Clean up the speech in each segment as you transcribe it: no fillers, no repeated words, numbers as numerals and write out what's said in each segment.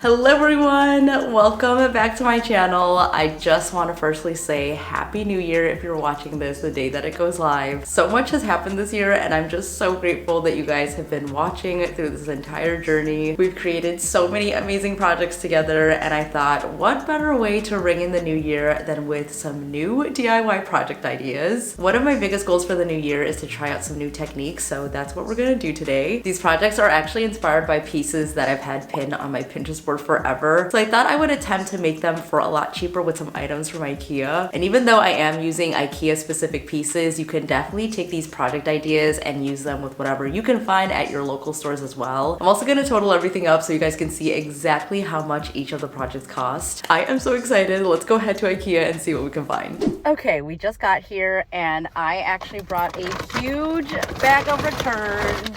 Hello everyone, welcome back to my channel. I just want to firstly say Happy New Year if you're watching this the day that it goes live. So much has happened this year and I'm just so grateful that you guys have been watching through this entire journey. We've created so many amazing projects together and I thought what better way to ring in the new year than with some new DIY project ideas. One of my biggest goals for the new year is to try out some new techniques, so that's what we're gonna do today. These projects are actually inspired by pieces that I've had pinned on my Pinterest board forever. So I thought I would attempt to make them for a lot cheaper with some items from IKEA. And even though I am using IKEA specific pieces, you can definitely take these project ideas and use them with whatever you can find at your local stores as well. I'm also gonna total everything up so you guys can see exactly how much each of the projects cost. I am so excited. Let's go head to IKEA and see what we can find. Okay, we just got here and I actually brought a huge bag of returns.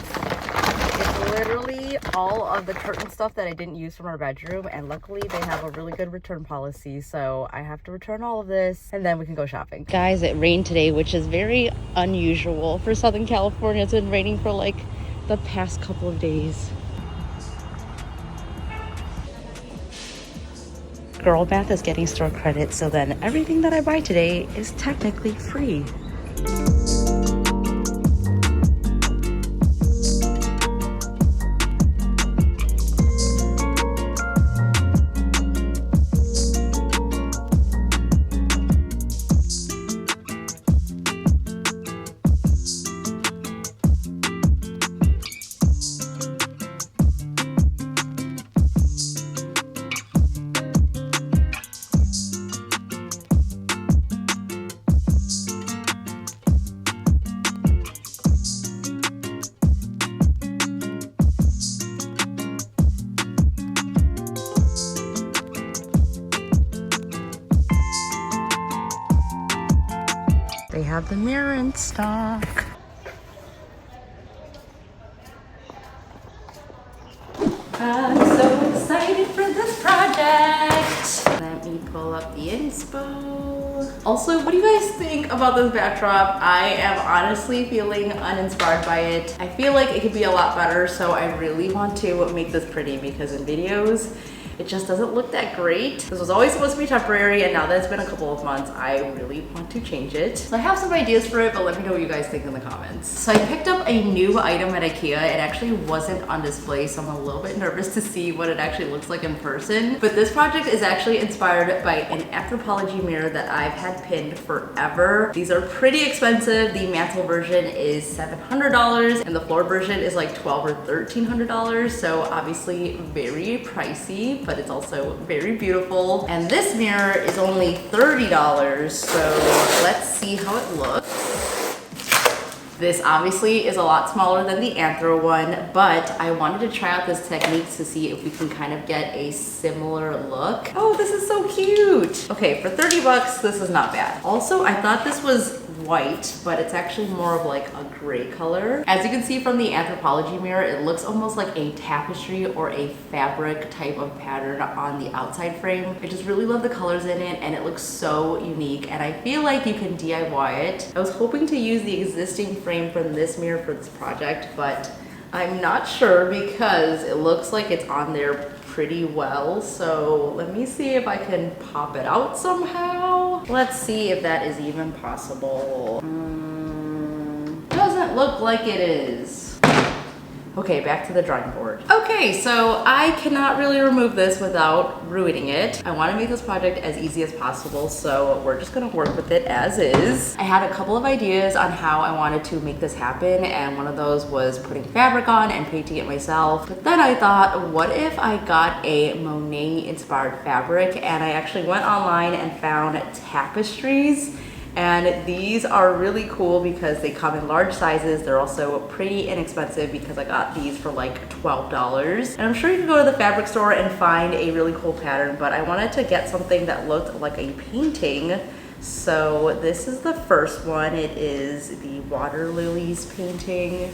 It's literally all of the curtain stuff that I didn't use from our bedroom, and luckily they have a really good return policy, so I have to return all of this and then we can go shopping. Guys, it rained today, which is very unusual for Southern California. It's been raining for like the past couple of days. Girl Math is getting store credit, so then everything that I buy today is technically free. They have the mirror in stock. I'm so excited for this project. Let me pull up the inspo. Also, what do you guys think about this backdrop? I am honestly feeling uninspired by it. I feel like it could be a lot better, so I really want to make this pretty because in videos, it just doesn't look that great. This was always supposed to be temporary, and now that it's been a couple of months, I really want to change it. So I have some ideas for it, but let me know what you guys think in the comments. So I picked up a new item at IKEA. It actually wasn't on display, so I'm a little bit nervous to see what it actually looks like in person. But this project is actually inspired by an anthropology mirror that I've had pinned forever. These are pretty expensive. The mantle version is $700, and the floor version is like $1,200 or $1,300. So obviously very pricey, but it's also very beautiful. And this mirror is only $30, so let's see how it looks. This obviously is a lot smaller than the Anthro one, but I wanted to try out this technique to see if we can kind of get a similar look. Oh, this is so cute. Okay, for 30 bucks, this is not bad. Also, I thought this was white, but it's actually more of like a gray color. As you can see from the anthropology mirror, it looks almost like a tapestry or a fabric type of pattern on the outside frame. I just really love the colors in it and it looks so unique, and I feel like you can DIY it. I was hoping to use the existing frame from this mirror for this project, but I'm not sure because it looks like it's on there pretty well. So let me see if I can pop it out somehow. Let's see if that is even possible. Doesn't look like it is. Okay, back to the drawing board. Okay, so I cannot really remove this without ruining it. I want to make this project as easy as possible, so we're just gonna work with it as is. I had a couple of ideas on how I wanted to make this happen, and one of those was putting fabric on and painting it myself. But then I thought, what if I got a Monet inspired fabric? And I actually went online and found tapestries. And these are really cool because they come in large sizes. They're also pretty inexpensive because I got these for like $12. And I'm sure you can go to the fabric store and find a really cool pattern, but I wanted to get something that looked like a painting. So this is the first one. It is the water lilies painting.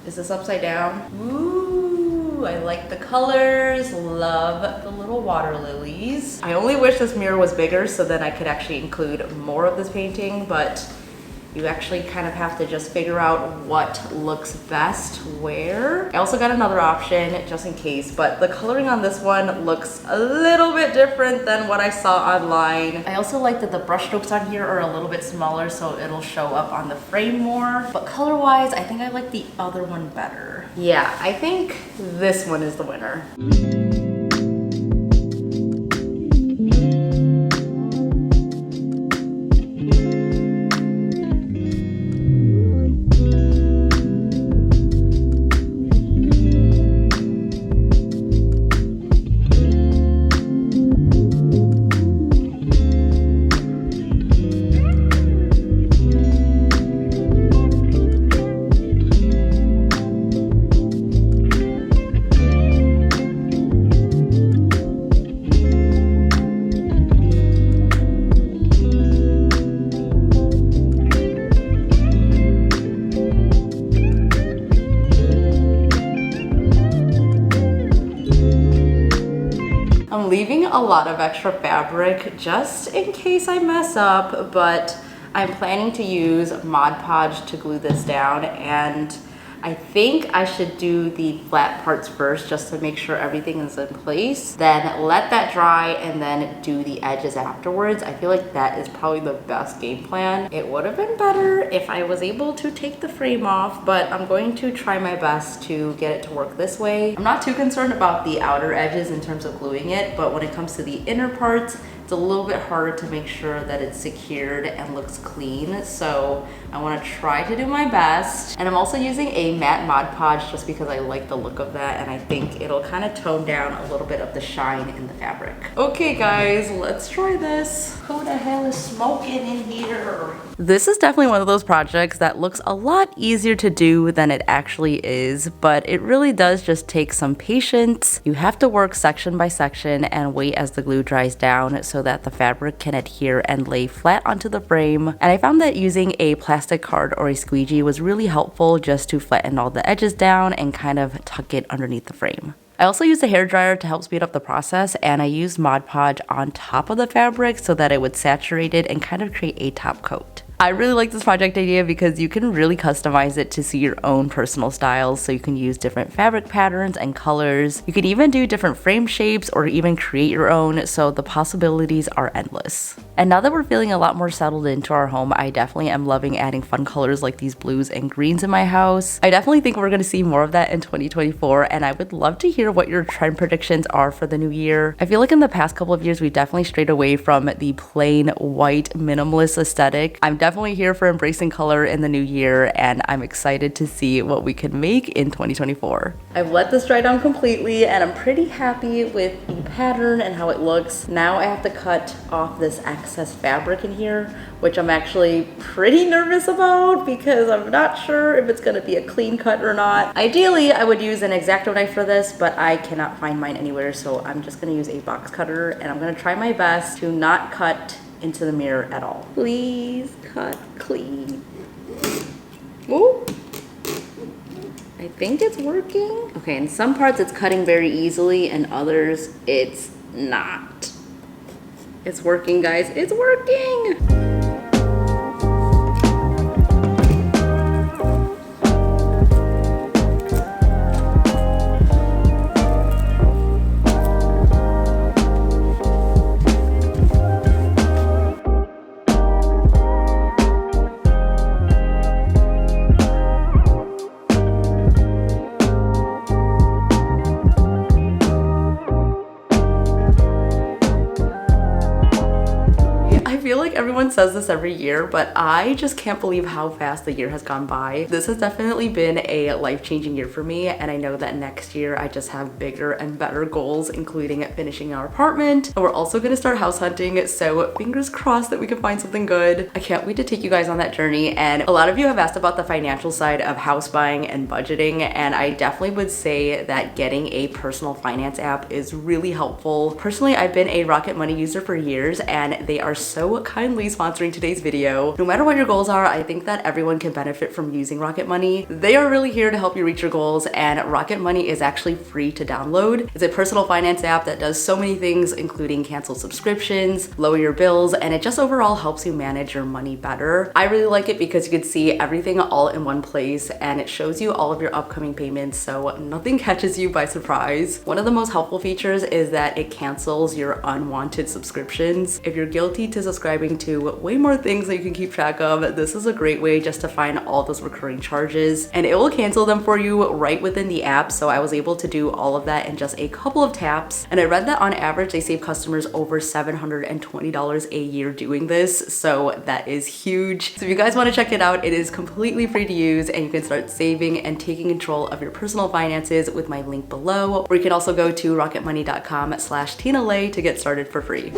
Is this upside down? Ooh, I like the colors, love the little water lilies. I only wish this mirror was bigger so that I could actually include more of this painting, but You actually kind of have to just figure out what looks best where. I also got another option just in case, but the coloring on this one looks a little bit different than what I saw online. I also like that the brush strokes on here are a little bit smaller, so it'll show up on the frame more. But color-wise, I think I like the other one better. Yeah, I think this one is the winner. I'm leaving a lot of extra fabric just in case I mess up, but I'm planning to use Mod Podge to glue this down, and I think I should do the flat parts first just to make sure everything is in place. Then let that dry and then do the edges afterwards. I feel like that is probably the best game plan. It would have been better if I was able to take the frame off, but I'm going to try my best to get it to work this way. I'm not too concerned about the outer edges in terms of gluing it, but when it comes to the inner parts, it's a little bit harder to make sure that it's secured and looks clean. So I want to try to do my best. And I'm also using a matte Mod Podge just because I like the look of that, and I think it'll kind of tone down a little bit of the shine in the fabric. Okay guys, let's try this. Who the hell is smoking in here? This is definitely one of those projects that looks a lot easier to do than it actually is, but it really does just take some patience. You have to work section by section and wait as the glue dries down so that the fabric can adhere and lay flat onto the frame. And I found that using a plastic card or a squeegee was really helpful just to flatten all the edges down and kind of tuck it underneath the frame. I also used a hairdryer to help speed up the process, and I used Mod Podge on top of the fabric so that it would saturate it and kind of create a top coat. I really like this project idea because you can really customize it to suit your own personal styles, so you can use different fabric patterns and colors. You can even do different frame shapes or even create your own, so the possibilities are endless. And now that we're feeling a lot more settled into our home, I definitely am loving adding fun colors like these blues and greens in my house. I definitely think we're going to see more of that in 2024, and I would love to hear what your trend predictions are for the new year. I feel like in the past couple of years, we've definitely strayed away from the plain white minimalist aesthetic. I'm definitely here for embracing color in the new year, and I'm excited to see what we can make in 2024. I've let this dry down completely, and I'm pretty happy with the pattern and how it looks. Now I have to cut off this excess fabric in here, which I'm actually pretty nervous about because I'm not sure if it's gonna be a clean cut or not. Ideally, I would use an X-Acto knife for this, but I cannot find mine anywhere, so I'm just gonna use a box cutter, and I'm gonna try my best to not cut into the mirror at all. Please cut clean. Ooh. I think it's working. Okay, in some parts it's cutting very easily, and others it's not. It's working, guys. It's working! I feel like everyone says this every year, but I just can't believe how fast the year has gone by. This has definitely been a life-changing year for me, and I know that next year I just have bigger and better goals, including finishing our apartment. And we're also gonna start house hunting, so fingers crossed that we can find something good. I can't wait to take you guys on that journey, and a lot of you have asked about the financial side of house buying and budgeting, and I definitely would say that getting a personal finance app is really helpful. Personally, I've been a Rocket Money user for years, and they are so so kindly sponsoring today's video. No matter what your goals are, I think that everyone can benefit from using Rocket Money. They are really here to help you reach your goals, and Rocket Money is actually free to download. It's a personal finance app that does so many things, including cancel subscriptions, lower your bills, and it just overall helps you manage your money better. I really like it because you can see everything all in one place, and it shows you all of your upcoming payments, so nothing catches you by surprise. One of the most helpful features is that it cancels your unwanted subscriptions. If you're guilty to subscribing to way more things that you can keep track of, this is a great way just to find all those recurring charges, and it will cancel them for you right within the app. So I was able to do all of that in just a couple of taps, and I read that on average they save customers over $720 a year doing this, so that is huge. So if you guys want to check it out, it is completely free to use, and you can start saving and taking control of your personal finances with my link below, or you can also go to rocketmoney.com/TinaLay to get started for free.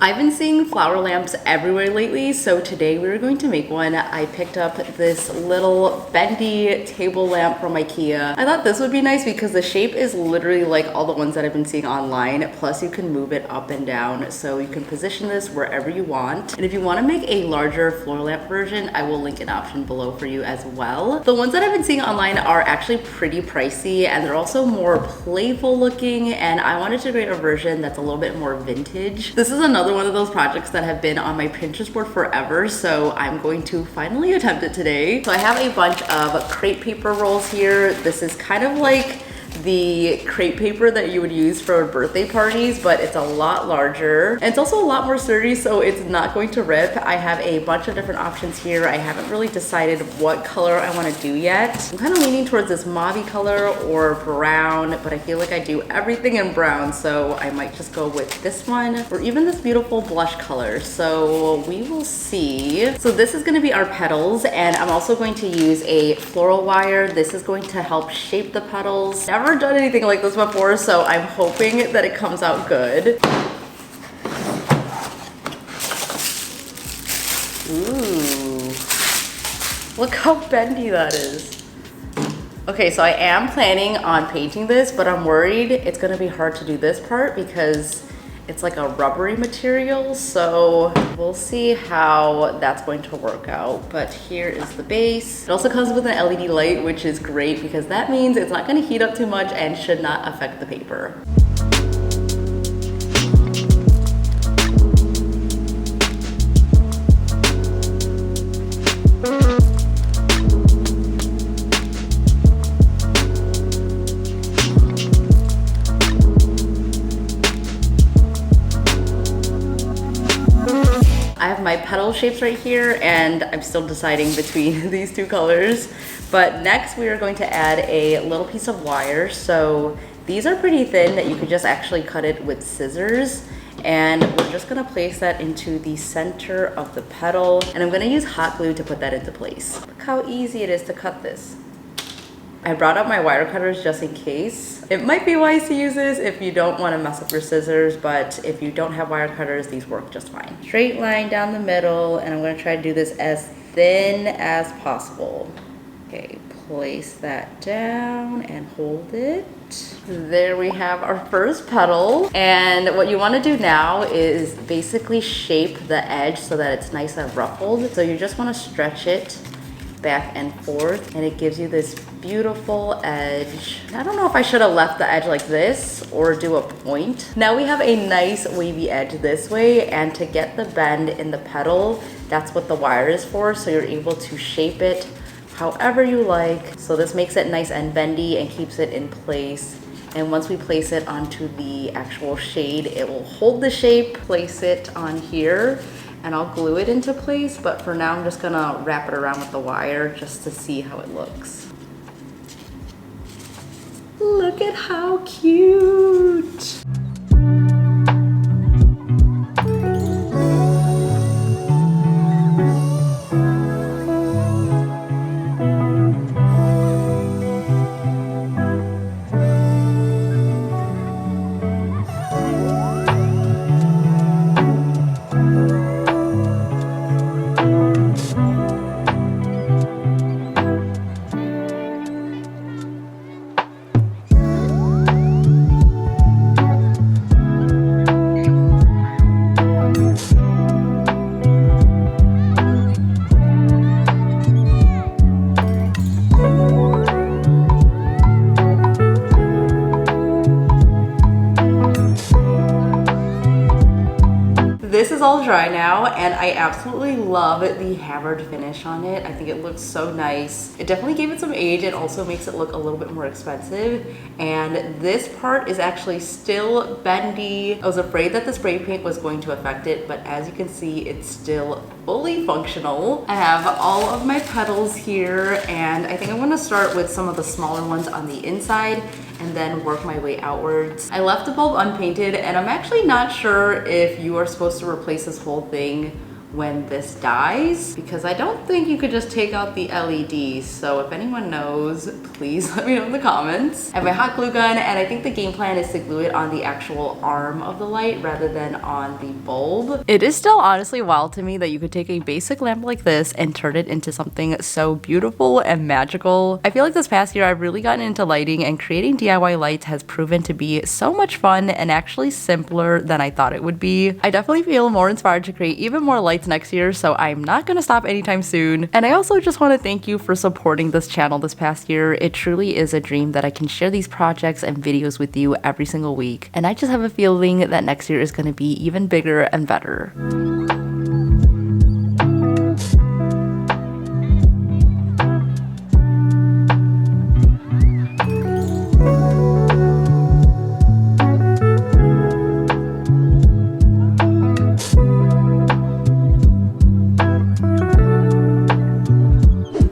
I've been seeing flower lamps everywhere lately, so today we were going to make one. I picked up this little bendy table lamp from IKEA. I thought this would be nice because the shape is literally like all the ones that I've been seeing online, plus you can move it up and down, so you can position this wherever you want. And if you want to make a larger floor lamp version, I will link an option below for you as well. The ones that I've been seeing online are actually pretty pricey, and they're also more playful looking, and I wanted to create a version that's a little bit more vintage. This is another one of those projects that have been on my Pinterest board forever, so I'm going to finally attempt it today. So I have a bunch of crepe paper rolls here. This is kind of like the crepe paper that you would use for birthday parties, but it's a lot larger. And it's also a lot more sturdy, so it's not going to rip. I have a bunch of different options here. I haven't really decided what color I want to do yet. I'm kind of leaning towards this mauve color or brown, but I feel like I do everything in brown, so I might just go with this one, or even this beautiful blush color. So we will see. So this is going to be our petals, and I'm also going to use a floral wire. This is going to help shape the petals. Never done anything like this before, so I'm hoping that it comes out good. Ooh, look how bendy that is. Okay, so I am planning on painting this, but I'm worried it's gonna be hard to do this part because it's like a rubbery material, so we'll see how that's going to work out. But here is the base. It also comes with an LED light, which is great because that means it's not going to heat up too much and should not affect the paper. My petal shapes right here, and I'm still deciding between these two colors. But next we are going to add a little piece of wire. So these are pretty thin that you could just actually cut it with scissors, and we're just gonna place that into the center of the petal, and I'm gonna use hot glue to put that into place. Look how easy it is to cut this. I brought up my wire cutters just in case. It might be wise to use this if you don't want to mess up your scissors, but if you don't have wire cutters, these work just fine. Straight line down the middle, and I'm going to try to do this as thin as possible. Okay, place that down and hold it. There we have our first petal, and what you want to do now is basically shape the edge so that it's nice and ruffled. So you just want to stretch it back and forth, and it gives you this beautiful edge. I don't know if I should have left the edge like this or do a point. Now we have a nice wavy edge this way, and to get the bend in the petal, that's what the wire is for, so you're able to shape it however you like. So this makes it nice and bendy and keeps it in place. And once we place it onto the actual shade, it will hold the shape. Place it on here, and I'll glue it into place, but for now I'm just gonna wrap it around with the wire just to see how it looks. Look at how cute! all dry now, and I absolutely love the hammered finish on it. I think it looks so nice. It definitely gave it some age. It also makes it look a little bit more expensive. And this part is actually still bendy. I was afraid that the spray paint was going to affect it, but as you can see, it's still fully functional. I have all of my petals here, and I think I'm gonna start with some of the smaller ones on the inside and then work my way outwards. I left the bulb unpainted, and I'm actually not sure if you are supposed to replace this whole thing when this dies, because I don't think you could just take out the LEDs. So if anyone knows, please let me know in the comments. I have my hot glue gun, and I think the game plan is to glue it on the actual arm of the light rather than on the bulb. It is still honestly wild to me that you could take a basic lamp like this and turn it into something so beautiful and magical. I feel like this past year I've really gotten into lighting, and creating DIY lights has proven to be so much fun and actually simpler than I thought it would be. I definitely feel more inspired to create even more lights next year, so I'm not gonna stop anytime soon. And I also just want to thank you for supporting this channel this past year. It truly is a dream that I can share these projects and videos with you every single week, and I just have a feeling that next year is going to be even bigger and better.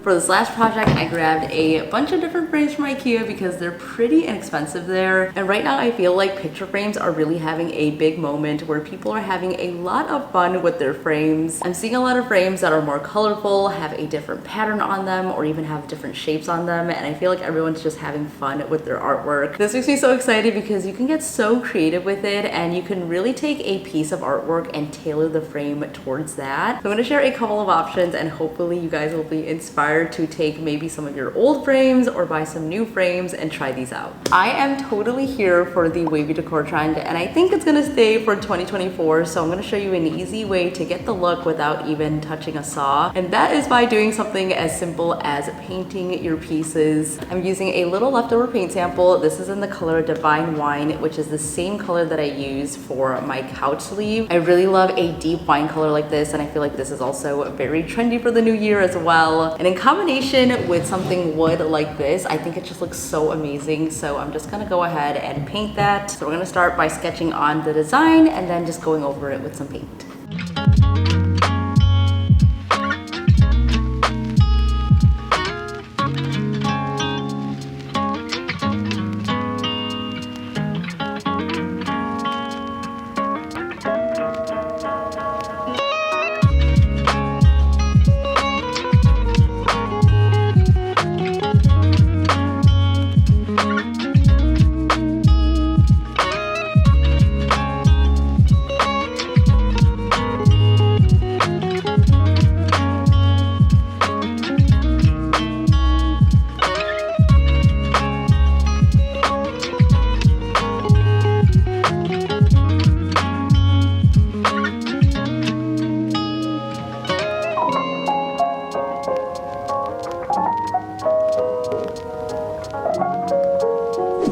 For this last project, I grabbed a bunch of different frames from IKEA because they're pretty inexpensive there. And right now I feel like picture frames are really having a big moment where people are having a lot of fun with their frames. I'm seeing a lot of frames that are more colorful, have a different pattern on them, or even have different shapes on them. And I feel like everyone's just having fun with their artwork. This makes me so excited because you can get so creative with it, and you can really take a piece of artwork and tailor the frame towards that. So I'm gonna share a couple of options, and hopefully you guys will be inspired to take maybe some of your old frames or buy some new frames and try these out. I am totally here for the wavy decor trend, and I think it's gonna stay for 2024, so I'm gonna show you an easy way to get the look without even touching a saw, and that is by doing something as simple as painting your pieces. I'm using a little leftover paint sample. This is in the color Divine Wine, which is the same color that I use for my couch sleeve. I really love a deep wine color like this, and I feel like this is also very trendy for the new year as well. And in combination with something wood like this, I think it just looks so amazing. So I'm just gonna go ahead and paint that. So we're gonna start by sketching on the design and then just going over it with some paint.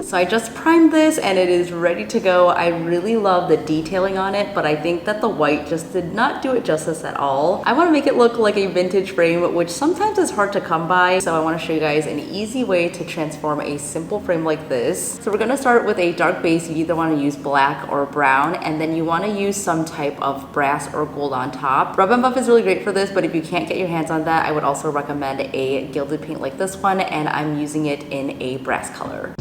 So I just primed this and it is ready to go. I really love the detailing on it, but I think that the white just did not do it justice at all. I want to make it look like a vintage frame, which sometimes is hard to come by. So I want to show you guys an easy way to transform a simple frame like this. So we're going to start with a dark base. You either want to use black or brown, and then you want to use some type of brass or gold on top. Rub and Buff is really great for this, but if you can't get your hands on that, I would also recommend a gilded paint like this one, and I'm using it in a brass color.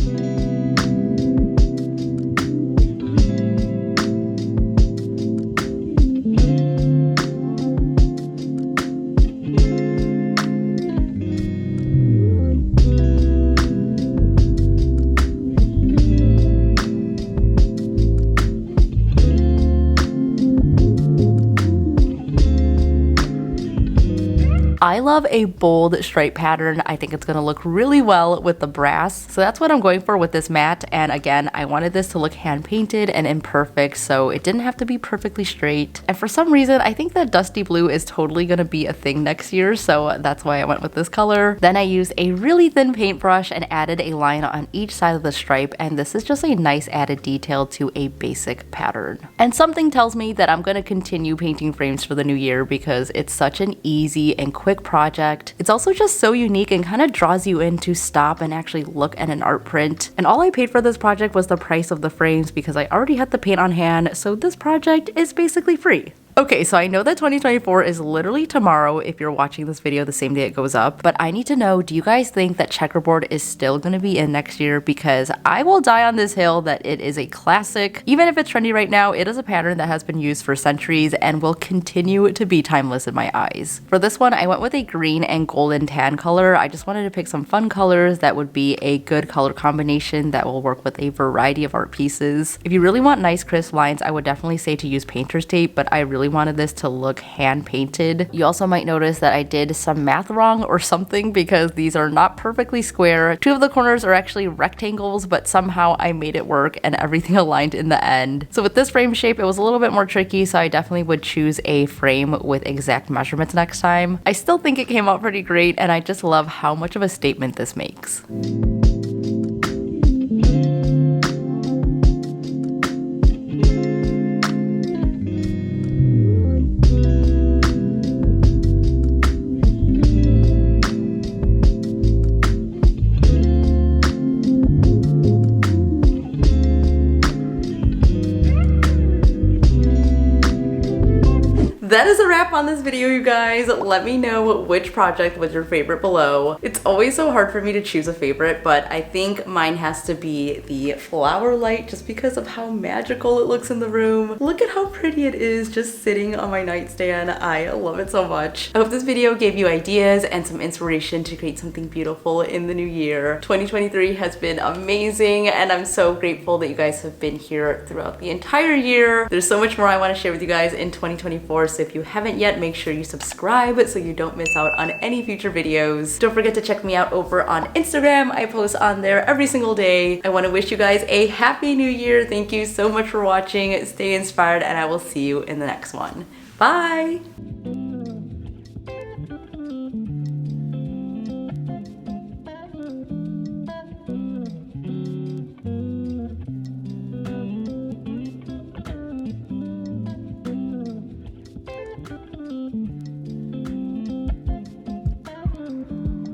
I love a bold stripe pattern. I think it's gonna look really well with the brass. So that's what I'm going for with this mat. And again, I wanted this to look hand painted and imperfect, so it didn't have to be perfectly straight. And for some reason, I think that dusty blue is totally gonna be a thing next year, so that's why I went with this color. Then I used a really thin paintbrush and added a line on each side of the stripe, and this is just a nice added detail to a basic pattern. And something tells me that I'm gonna continue painting frames for the new year because it's such an easy and quick project. It's also just so unique and kind of draws you in to stop and actually look at an art print. And all I paid for this project was the price of the frames because I already had the paint on hand, so this project is basically free. Okay, so I know that 2024 is literally tomorrow if you're watching this video the same day it goes up, but I need to know, do you guys think that checkerboard is still gonna be in next year? Because I will die on this hill that it is a classic. Even if it's trendy right now, it is a pattern that has been used for centuries and will continue to be timeless in my eyes. For this one, I went with a green and golden tan color. I just wanted to pick some fun colors that would be a good color combination that will work with a variety of art pieces. If you really want nice crisp lines, I would definitely say to use painter's tape, but I really wanted this to look hand painted. You also might notice that I did some math wrong or something because these are not perfectly square. Two of the corners are actually rectangles, but somehow I made it work and everything aligned in the end. So with this frame shape, it was a little bit more tricky, so I definitely would choose a frame with exact measurements next time. I still think it came out pretty great, and I just love how much of a statement this makes. That is a wrap on this video, you guys. Let me know which project was your favorite below. It's always so hard for me to choose a favorite, but I think mine has to be the flower light just because of how magical it looks in the room. Look at how pretty it is just sitting on my nightstand. I love it so much. I hope this video gave you ideas and some inspiration to create something beautiful in the new year. 2023 has been amazing, and I'm so grateful that you guys have been here throughout the entire year. There's so much more I want to share with you guys in 2024, so if you haven't yet, make sure you subscribe so you don't miss out on any future videos. Don't forget to check me out over on Instagram. I post on there every single day. I want to wish you guys a happy new year. Thank you so much for watching. Stay inspired, and I will see you in the next one. Bye!